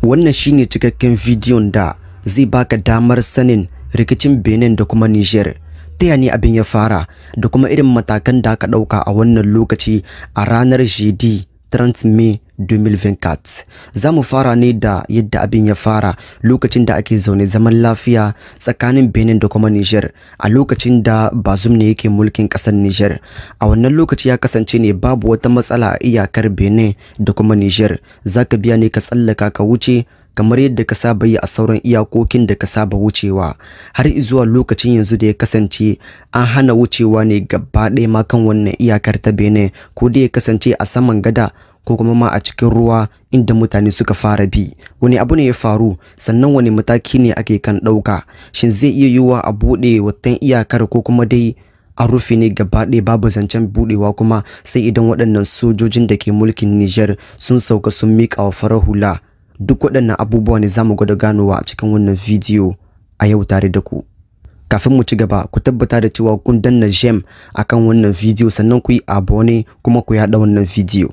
Wannan shine cikakken bidiyon da zai baka damar sanin rikicin Benin da kuma Nijar. Ta yaya abin ya fara da kuma irin matakan da aka dauka a wannan lokaci a ranar jeudi 30 Mai 2024. Za mu fara ne da yadda abin ya fara lokacin da ake zaune zaman lafiya tsakanin Benin da kuma Nijar a lokacin da Bazoum ne yake mulkin kasar Nijar. A wannan lokaci ya kasance ne babu wata matsala a iyakar Benin da kuma Nijar. Zaka biya ne ka tsallaka ka wuce kamar yadda ka saba yi a sauran iyakokin da ka saba wucewa, har zuwa lokacin yanzu da ya kasance an hana wucewa ne gaba ɗaya ma kan wannan iyakar ta Benin, ko da ya kasance a saman gada ko kuma ma a cikin ruwa inda mutane suka fara bi. Wani abu ne ya faru, sannan wani mataki ne ake kan ɗauka? Shin zai iya yiwuwa a buɗe watan iyakar ko kuma dai a rufe ne gaba ɗaya babu zancen buɗewa kuma sai idan waɗannan sojojin da ke mulkin Nijar sun sauka sun miƙa wa farar hula? Duk waɗannan abubuwa ne za mu gwada ganowa a cikin wannan bidiyo a yau tare da ku. Kafin mu ci gaba, ku tabbata da cewa kun danna gem akan wannan bidiyo, sannan ku yi abone kuma ku yaɗa wannan bidiyo.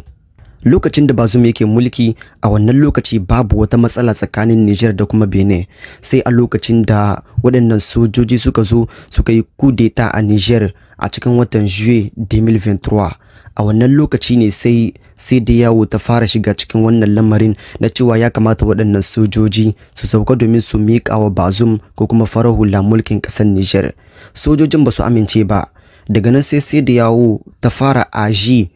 Lokacin da Bazoum yake mulki, a wannan lokaci babu wata matsala tsakanin Nijar da kuma Benin, sai a lokacin da waɗannan sojoji suka zo suka yi kudeta a Nijar a cikin watan Juye 2023. A wannan lokaci ne sai da yawo ta fara shiga cikin wannan lamarin na cewa ya kamata waɗannan sojoji su sauka domin su miƙa wa Bazoum ko kuma farar hula mulkin ƙasar Nijar. Sojojin ba su amince ba, daga nan sai da yawo ta fara aji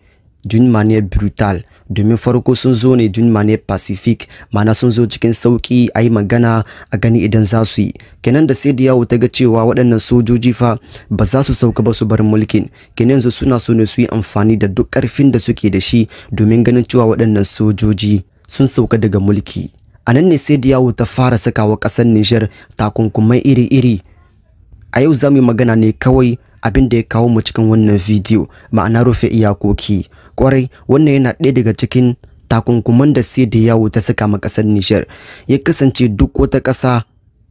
d'une manière brutale, domin farko sun zo ne d'une manière pacifique, mana sun zo cikin sauki a yi magana a gani idan za su yi. Kenan da sai da yawo ta ga cewa waɗannan sojoji fa ba za su sauka ba su bar mulkin, kenan yanzu suna so ne su yi amfani da duk ƙarfin da suke da shi domin ganin cewa waɗannan sojoji sun sauka daga mulki. A nan ne sai da yawo ta fara sakawa ƙasar Nijar takunkumai iri-iri. A yau za mu yi magana ne kawai abin da ya kawo mu cikin wannan bidiyo, ma'ana rufe iyakoki. Kwarai, wannan yana ɗaya daga cikin takunkuman da sai da yawo ta saka ma ƙasar Nijar. Ya kasance duk wata ƙasa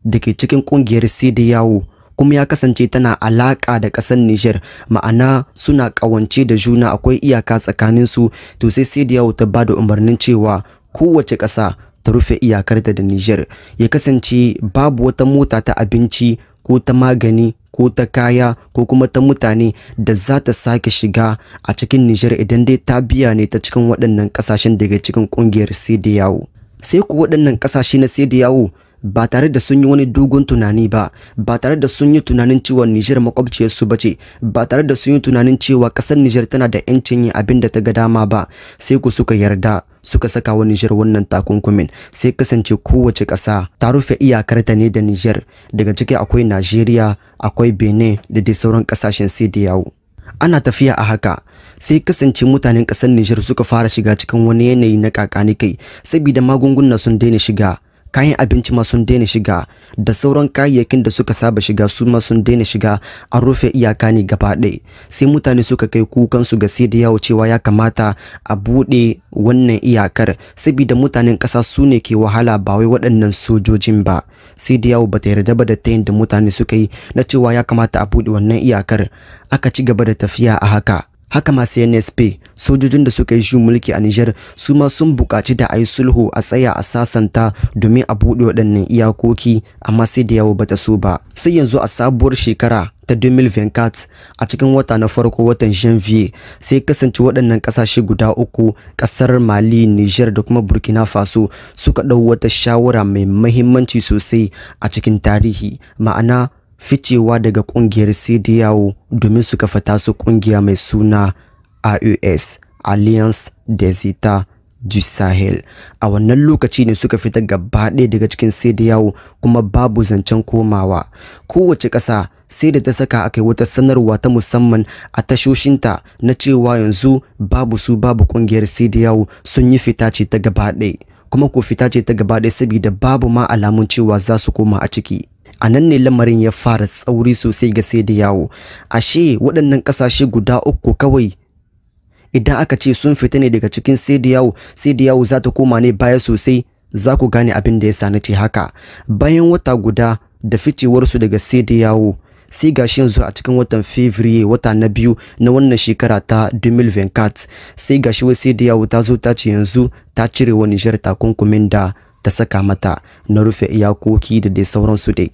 da ke cikin ƙungiyar sai da yawo kuma ya kasance tana alaƙa da ƙasar Nijar, ma'ana suna ƙawance da juna, akwai iyaka tsakanin su, to sai da yawo ta ba da umarnin cewa kowace ƙasa ta rufe iyakarta da Nijar. Ya kasance babu wata mota ta abinci ko ta magani ko ta kaya ko kuma ta mutane da za ta sake shiga a cikin Nijar idan dai ta biya ne ta cikin waɗannan ƙasashen daga cikin ƙungiyar sai da yawo. Sai ku waɗannan ƙasashe na sai da yawo ba tare da sun yi wani dogon tunani ba, ba tare da sun yi tunanin cewa Nijar makwabciyarsu ba ce, ba tare da sun yi tunanin cewa ƙasar Nijar tana da 'yancin yin abin da ta ga dama ba, sai ku suka yarda suka saka wa Nijar wannan takunkumin. Sai kasance kowace ƙasa ta rufe iyakarta ne da Nijar, daga ciki akwai Najeriya, akwai Benin da dai sauran ƙasashen sai da yawo. Ana tafiya a haka, sai kasance mutanen ƙasar Nijar suka fara shiga cikin wani yanayi na kakani kai, saboda magunguna sun daina shiga, kayan abinci ma sun daina shiga, da sauran kayayyakin da suka saba shiga su ma sun daina shiga. An rufe iyaka ne gaba ɗaya. Sai mutane suka kai kukansu ga sai da yawo cewa ya kamata a buɗe wannan iyakar, saboda mutanen ƙasa su ne ke wahala ba wai waɗannan sojojin ba. Sai da yawo bata yarda ba da tayin da mutane suka yi na cewa ya kamata a buɗe wannan iyakar. Aka ci gaba da tafiya a haka. Haka ma CNSP, sojojin da suka yi juyin mulki a Nijar, su ma sun buƙaci da a yi sulhu, a tsaya a sasanta domin a buɗe waɗannan iyakoki, amma sai da yawo bata so ba. Sai yanzu a sabuwar shekara ta 2024 a cikin wata na farko, watan Janvier, sai kasance waɗannan ƙasashe guda uku, ƙasar Mali, Nijar da kuma Burkina Faso, suka ɗau wata shawara mai mahimmanci sosai a cikin tarihi, ma'ana ficewa daga ƙungiyar sai da yawo domin su kafa tasu ƙungiya mai suna AES, Alliance des États du Sahel. A wannan lokaci ne suka fita gaba ɗaya daga cikin sai da yawo, kuma babu zancen komawa. Kowace ƙasa sai da ta saka aka yi wata sanarwa ta musamman a tashoshinta na cewa yanzu babu su babu ƙungiyar sai da yawo, sun yi fita ce ta gaba ɗaya, kuma ko fita ce ta gaba ɗaya saboda babu ma alamun cewa za su koma a ciki. A nan ne lamarin ya fara tsauri sosai ga sai da yawo. Ashe waɗannan ƙasashe guda uku kawai idan aka ce sun fita ne daga cikin sai da yawo za ta koma ne baya sosai. Za ku gane abin da ya sa na ce haka. Bayan wata guda da ficewarsu daga sai da yawo, sai gashi yanzu a cikin watan Fevrier, wata na biyu na wannan shekara ta 2024, sai gashi wai sai da yawo ta zo ta ce yanzu ta cire wa Nijar takunkumin da ta saka mata na rufe iyakoki da dai sauransu dai.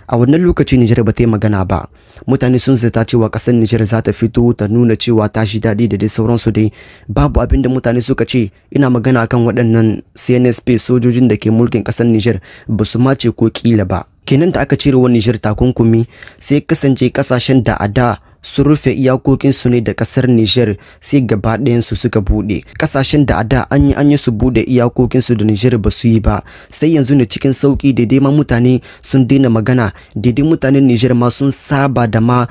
A wannan lokaci Nijar ba ta yi magana ba. Mutane sun zata cewa ƙasar Nijar za ta fito ta nuna cewa ta shi daɗi da dai sauransu dai. Babu abin da mutane suka ce. Ina magana kan waɗannan CNSP sojojin da ke mulkin ƙasar Nijar ba su mace ko ƙila ba. Kenan da aka cire wa Nijar takunkumi sai kasance ƙasashen da a da sun rufe iyakokinsu ne da kasar Nijar sai gaba ɗayansu suka buɗe. Ƙasashen da a da an yi su buɗe iyakokinsu da Nijar ba su yi ba, sai yanzu ne cikin sauƙi daidai ma mutane sun daina magana, daidai mutanen Nijar ma sun saba da ma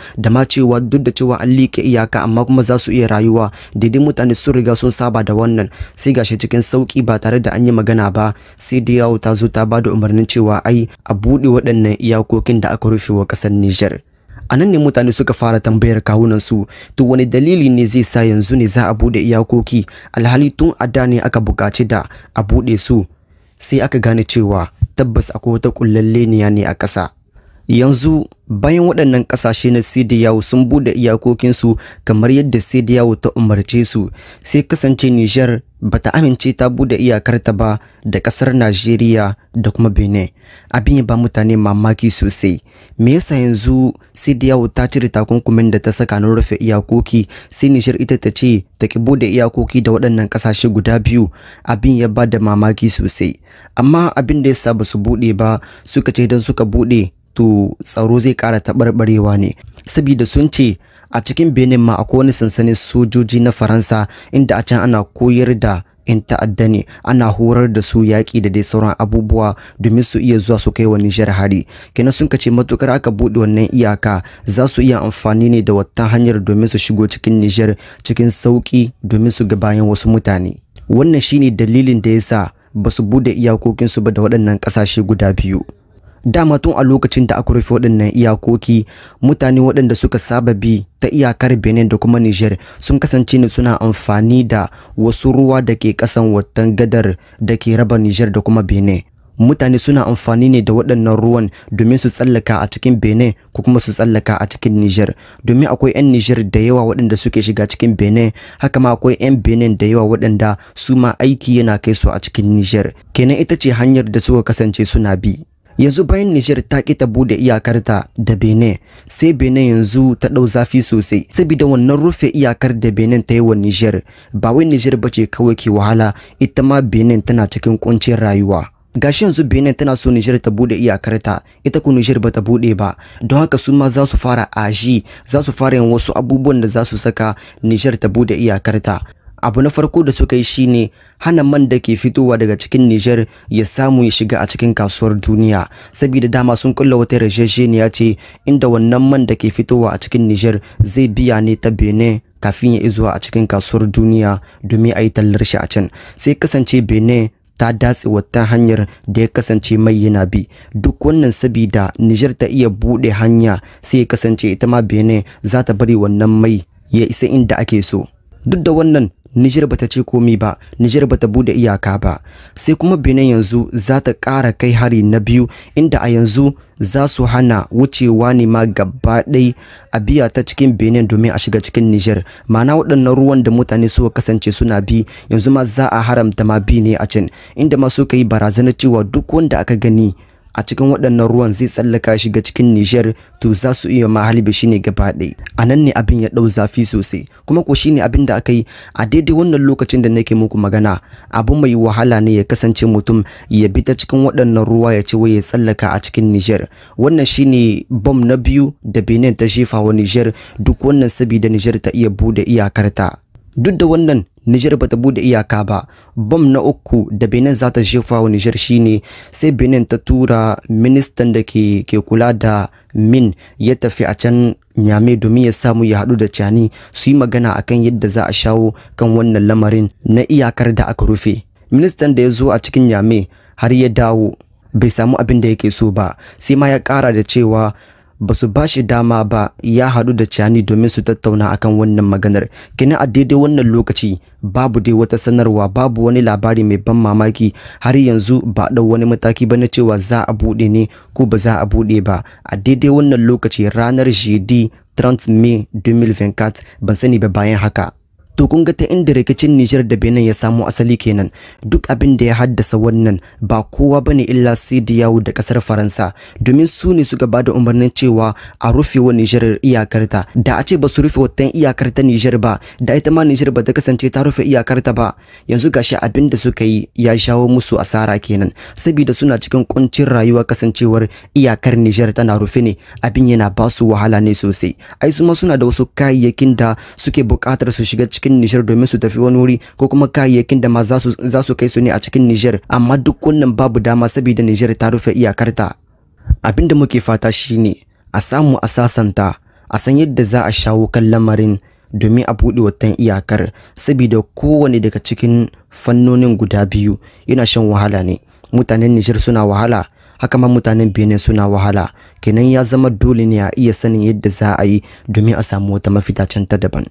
cewa duk da cewa an liƙe iyaka amma kuma za su iya rayuwa, daidai mutane sun riga sun saba da wannan. Sai gashi cikin sauƙi ba tare da an yi magana ba, sai da yawo ta zo ta ba da umarnin cewa ai a buɗe waɗannan iyakokin da aka rufe wa ƙasar Nijar. A nan ne mutane suka fara tambayar kawunansu, to wani dalili ne zai sa yanzu ne za a bude iyakoki alhali tun a da ne aka buƙaci da a bude su? Sai aka gane cewa tabbas akwai wata kullalleniya ne a ƙasa. Yanzu bayan waɗannan ƙasashe na CEDEAO sun bude iyakokinsu kamar yadda CEDEAO ta umarce su, sai kasance Nijar bata amince ta bude iyakarta ba da ƙasar Najeriya da kuma Benin. Abin ya ba mutane mamaki sosai. Me yasa yanzu CEDEAO ta cire takunkumin da ta saka na rufe iyakoki, sai Nijar ita ta ce ta ki bude iyakoki da waɗannan ƙasashe guda biyu? Abin ya ba da mamaki sosai. Amma abin da yasa ba su bude ba, suka ce idan suka bude to tsaro zai ƙara taɓarɓarewa ne, saboda sun ce a cikin Benin ma akwai wani sansanin sojoji na Faransa inda a can ana koyar da 'yan ta'adda ne, ana horar da su yaƙi da dai sauran abubuwa domin su iya zuwa su kai wa Nijar hari. Kenan sun ce matukar aka buɗe wannan iyaka za su iya amfani ne da wata hanyar domin su shigo cikin Nijar cikin sauƙi domin su ga bayan wasu mutane. Wannan shine dalilin da yasa ba su buɗe iyakokinsu ba da waɗannan ƙasashe guda biyu. Dama tun a lokacin da aka rufe waɗannan iyakoki, mutane waɗanda suka saba bi ta iyakar Benin da kuma Nijar sun kasance ne suna amfani da wasu ruwa da ke ƙasan watan gadar da ke raba Nijar da kuma Benin. Mutane suna amfani ne da waɗannan ruwan domin su tsallaka a cikin Benin ko kuma su tsallaka a cikin Nijar, domin akwai 'yan Nijar da yawa waɗanda suke shiga cikin Benin, haka ma akwai 'yan Benin da yawa waɗanda su ma aiki yana kai su a cikin Nijar. Kenan ita ce hanyar da suka kasance suna bi. Yanzu bayan Nijar ta ƙi ta bude iyakarta da Benin, sai Benin yanzu ta ɗau zafi sosai saboda wannan rufe iyakar da Benin ta yi wa Nijar. Ba wai Nijar bace kawai ke wahala, ita ma Benin tana cikin kuncin rayuwa. Gashi yanzu Benin tana so Nijar ta bude iyakarta, ita ko Nijar bata bude ba, don haka su ma za su fara aji, za su fara yin wasu abubuwan da za su saka Nijar ta bude iyakarta. Abu na farko da suka yi shine hana man da ke fitowa daga cikin Nijar ya samu ya shiga a cikin kasuwar duniya, saboda dama sun kulla wata yarjejeniya ce inda wannan man da ke fitowa a cikin Nijar zai biya ne ta Benin kafin ya izuwa a cikin kasuwar duniya domin a yi tallar shi a can. Sai kasance Benin ta datse wata hanyar da ya kasance mai yana bi. Duk wannan sabida Nijar ta iya bude hanya, sai ya kasance ita ma Benin za ta bari wannan mai ya isa inda ake so. Duk da wannan Nijar bata ce komi ba, Nijar bata bude iyaka ba. Sai kuma Benin yanzu za ta ƙara kai hari na biyu, inda a yanzu za su hana wucewa ne ma gaba ɗaya a biya ta cikin Benin domin a shiga cikin Nijar. Ma'ana waɗannan ruwan da mutane suka kasance suna bi yanzu ma za a haramta ma bi ne a can, inda ma suka yi barazana cewa duk wanda aka gani a cikin waɗannan ruwan zai tsallaka shiga cikin Nijar to za su iya ma halbe shi ne gaba ɗaya. A nan ne abin ya ɗau zafi sosai, kuma ko shi ne abin da aka yi a daidai wannan lokacin da nake muku magana. Abu mai wahala ne ya kasance mutum ya bi ta cikin waɗannan ruwa ya ce wai ya tsallaka a cikin Nijar. Wannan shi ne bom na biyu da Benin ta jefa wa Nijar, duk wannan sabida Nijar ta iya bude iyakarta. Duk da wannan Nijar bata bude iyaka ba, bom na uku da Benin za ta jefa wa Nijar shine sai Benin ta tura ministan da ke kula da min ya tafi a can Niamey domin ya samu ya haɗu da Cani su yi magana akan yadda za a shawo kan wannan lamarin na iyakar da aka rufe. Ministan da ya zo a cikin Niamey har ya dawo bai samu abin da yake so ba, sai ma ya ƙara da cewa ba su ba shi dama ba ya haɗu da Cani domin su tattauna akan wannan maganar. Kina a daidai wannan lokaci babu dai wata sanarwa, babu wani labari mai ban mamaki, har yanzu ba ɗau wani mataki ba na cewa za a buɗe ne ko ba za a buɗe ba. A daidai wannan lokaci ranar jeudi 30 Mai 2024, ban sani ba bayan haka. To kun ga ta inda rikicin Nijar da Benin ya samu asali kenan. Duk abin da ya haddasa wannan ba kowa bane illa sai da yawo da kasar Faransa, domin su ne suka bada umarnin cewa a rufe wa Nijar iyakarta. Da a ce ba su rufe watan iyakar ta Nijar ba, da ita ma Nijar ba ta kasance ta rufe iyakarta ba. Yanzu gashi abin da suka yi ya shawo musu asara kenan, saboda suna cikin kuncin rayuwa kasancewar iyakar Nijar tana rufe ne. Abin yana ba su wahala ne sosai. Ai su ma suna da wasu kayayyakin da suke buƙatar su shiga cikin Nijar domin su tafi wani wuri, ko kuma kayayyakin da ma za su kai su ne a cikin Nijar, amma duk wannan babu dama saboda Nijar ta rufe iyakarta. Abinda muke fata shine a samu a sasanta, a san yadda za a shawo kan lamarin domin a buɗe watan iyakar, saboda kowane daga cikin fannonin guda biyu yana shan wahala ne. Mutanen Nijar suna wahala, haka ma mutanen Benin suna wahala. Kenan ya zama dole ne a iya sanin yadda za a yi domin a samu wata mafita can ta daban.